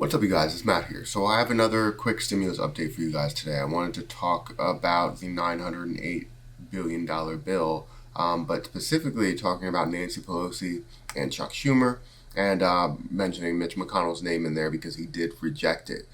What's up, you guys? It's Matt here. So I have another quick stimulus update for you guys today. I wanted to talk about the $908 billion bill, but specifically talking about Nancy Pelosi and Chuck Schumer, and mentioning Mitch McConnell's name in there because he did reject it.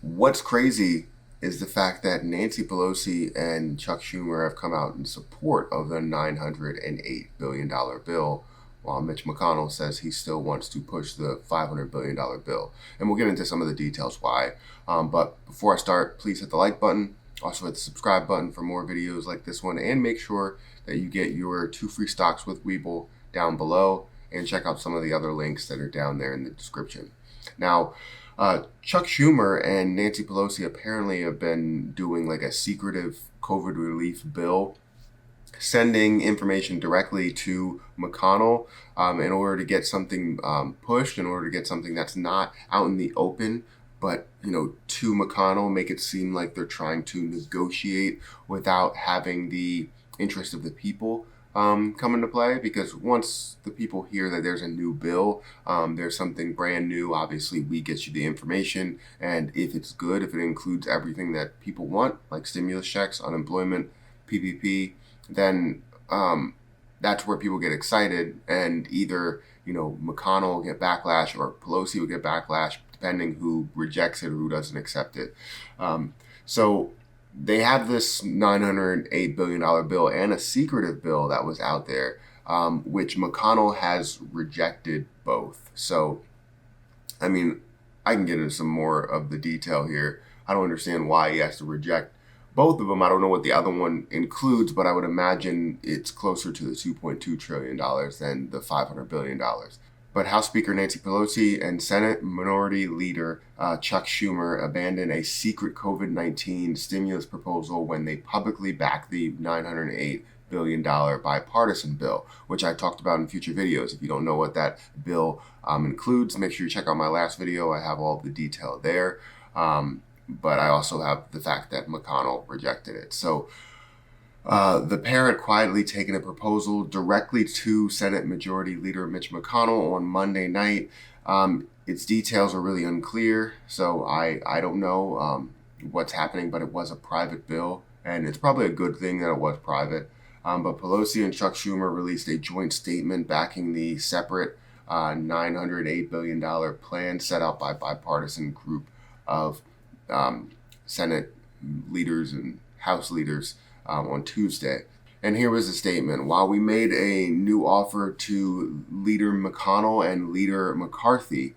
What's crazy is the fact that Nancy Pelosi and Chuck Schumer have come out in support of the $908 billion bill, while Mitch McConnell says he still wants to push the $500 billion bill. And we'll get into some of the details why. But before I start, please hit the like button. Also hit the subscribe button for more videos like this one. And make sure that you get your 2 free stocks with Webull down below. And check out some of the other links that are down there in the description. Now, Chuck Schumer and Nancy Pelosi apparently have been doing like a secretive COVID relief bill, sending information directly to McConnell in order to get something pushed, in order to get something that's not out in the open, but to McConnell, make it seem like they're trying to negotiate without having the interest of the people come into play. Because once the people hear that there's a new bill, there's something brand new, obviously we get you the information, and if it's good, if it includes everything that people want, like stimulus checks, unemployment, PPP, then that's where people get excited, and either McConnell will get backlash or Pelosi will get backlash, depending who rejects it or who doesn't accept it. So they have this $908 billion bill and a secretive bill that was out there, which McConnell has rejected both. So, I mean, I can get into some more of the detail here. I don't understand why he has to reject both of them. I don't know what the other one includes, but I would imagine it's closer to the $2.2 trillion than the $500 billion. But House Speaker Nancy Pelosi and Senate Minority Leader Chuck Schumer abandoned a secret COVID-19 stimulus proposal when they publicly backed the $908 billion bipartisan bill, which I talked about in future videos. If you don't know what that bill includes, make sure you check out my last video. I have all of the detail there. But I also have the fact that McConnell rejected it. So the pair had quietly taken a proposal directly to Senate Majority Leader Mitch McConnell on Monday night. Its details are really unclear, so I don't know what's happening, but it was a private bill, and it's probably a good thing that it was private. But Pelosi and Chuck Schumer released a joint statement backing the separate $908 billion plan set out by bipartisan group of Senate leaders and House leaders on Tuesday. And here was the statement. While we made a new offer to Leader McConnell and Leader McCarthy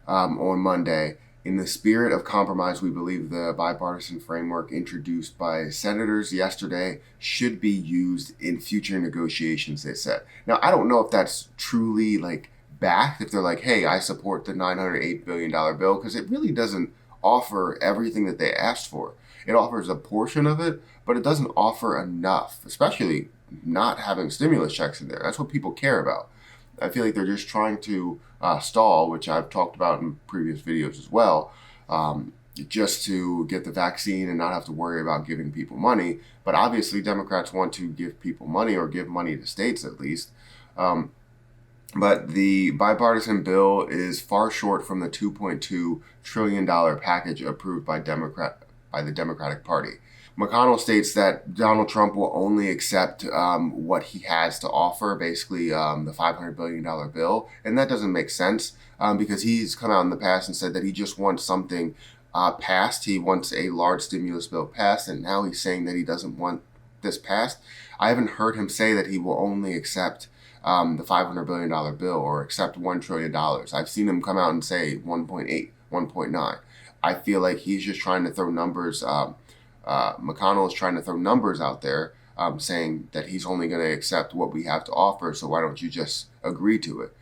on Monday, in the spirit of compromise, we believe the bipartisan framework introduced by senators yesterday should be used in future negotiations, they said. Now, I don't know if that's truly backed, if they're like, hey, I support the $908 billion bill, because it really doesn't offer everything that they asked for. It offers a portion of it, but it doesn't offer enough, especially not having stimulus checks in there. That's what people care about. I feel like they're just trying to stall, which I've talked about in previous videos as well, just to get the vaccine and not have to worry about giving people money. But obviously Democrats want to give people money, or give money to states at least. But the bipartisan bill is far short from the $2.2 trillion package approved by the Democratic Party. McConnell states that Donald Trump will only accept what he has to offer, basically the $500 billion bill. And that doesn't make sense because he's come out in the past and said that he just wants something passed. He wants a large stimulus bill passed, and now he's saying that he doesn't want this passed. I haven't heard him say that he will only accept the $500 billion bill or accept $1 trillion. I've seen him come out and say 1.8, 1.9. I feel like he's just trying to throw numbers. McConnell is trying to throw numbers out there, saying that he's only going to accept what we have to offer, so why don't you just agree to it,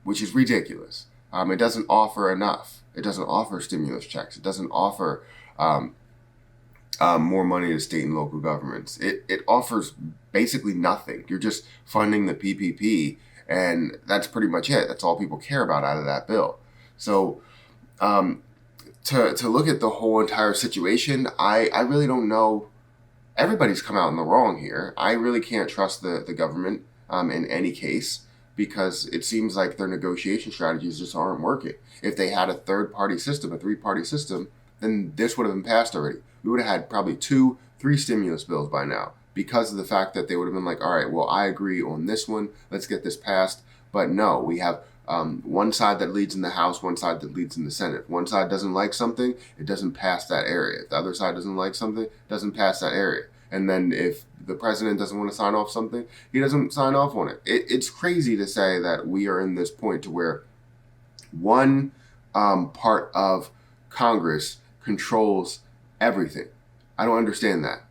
which is ridiculous. It doesn't offer enough. It doesn't offer stimulus checks. It doesn't offer more money to state and local governments. It offers basically nothing. You're just funding the PPP, and that's pretty much it. That's all people care about out of that bill. So to look at the whole entire situation, I really don't know. Everybody's come out in the wrong here. I really can't trust the government in any case. because it seems like their negotiation strategies just aren't working. If they had a third-party system, a three-party system, then this would have been passed already. We would have had probably 2-3 stimulus bills by now, because of the fact that they would have been like, all right, well, I agree on this one. Let's get this passed. But no, we have one side that leads in the House, one side that leads in the Senate. If one side doesn't like something, it doesn't pass that area. If the other side doesn't like something, it doesn't pass that area. And then if the president doesn't want to sign off something, he doesn't sign off on it. It's crazy to say that we are in this point to where one part of Congress controls everything. I don't understand that.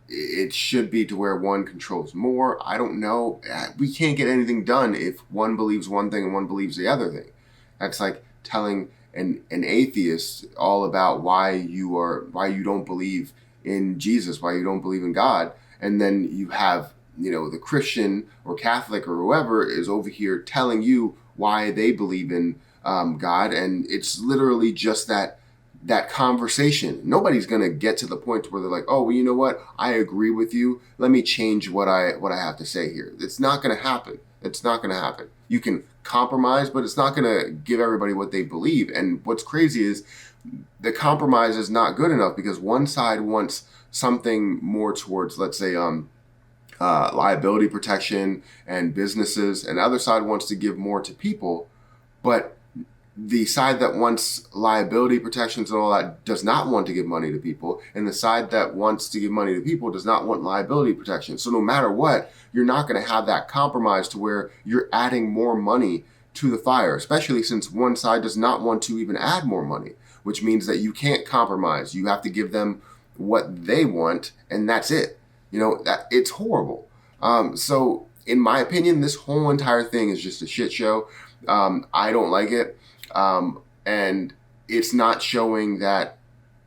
It should be to where one controls more. I don't know. We can't get anything done if one believes one thing and one believes the other thing. That's like telling an atheist all about why you don't believe in Jesus, why you don't believe in God, and then you have the Christian or Catholic or whoever is over here telling you why they believe in God, and it's literally just that conversation. Nobody's gonna get to the point where they're like, oh, well, you know what? I agree with you. Let me change what I have to say here. It's not gonna happen. It's not gonna happen. You can compromise, but it's not gonna give everybody what they believe. And what's crazy is the compromise is not good enough, because one side wants something more towards, let's say, liability protection and businesses, and the other side wants to give more to people, but the side that wants liability protections and all that does not want to give money to people, and the side that wants to give money to people does not want liability protection. So no matter what, you're not going to have that compromise to where you're adding more money to the fire, especially since one side does not want to even add more money, which means that you can't compromise. You have to give them what they want, and that's it. That it's horrible. So in my opinion, this whole entire thing is just a shit show. I don't like it. And it's not showing that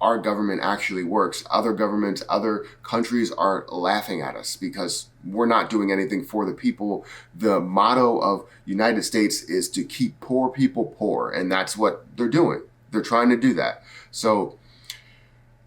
our government actually works. Other governments, other countries are laughing at us because we're not doing anything for the people. The motto of United States is to keep poor people poor, and that's what they're doing. They're trying to do that. So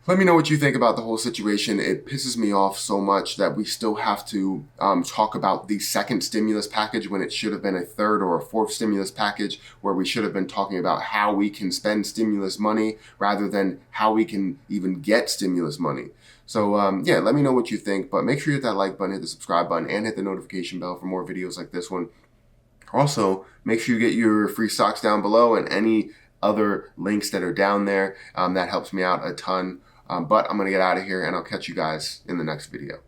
let me know what you think about the whole situation. It pisses me off so much that we still have to talk about the second stimulus package when it should have been a third or a fourth stimulus package, where we should have been talking about how we can spend stimulus money rather than how we can even get stimulus money. So yeah, let me know what you think, but make sure you hit that like button, hit the subscribe button, and hit the notification bell for more videos like this one. Also, make sure you get your free stocks down below and any other links that are down there. That helps me out a ton. But I'm going to get out of here, and I'll catch you guys in the next video.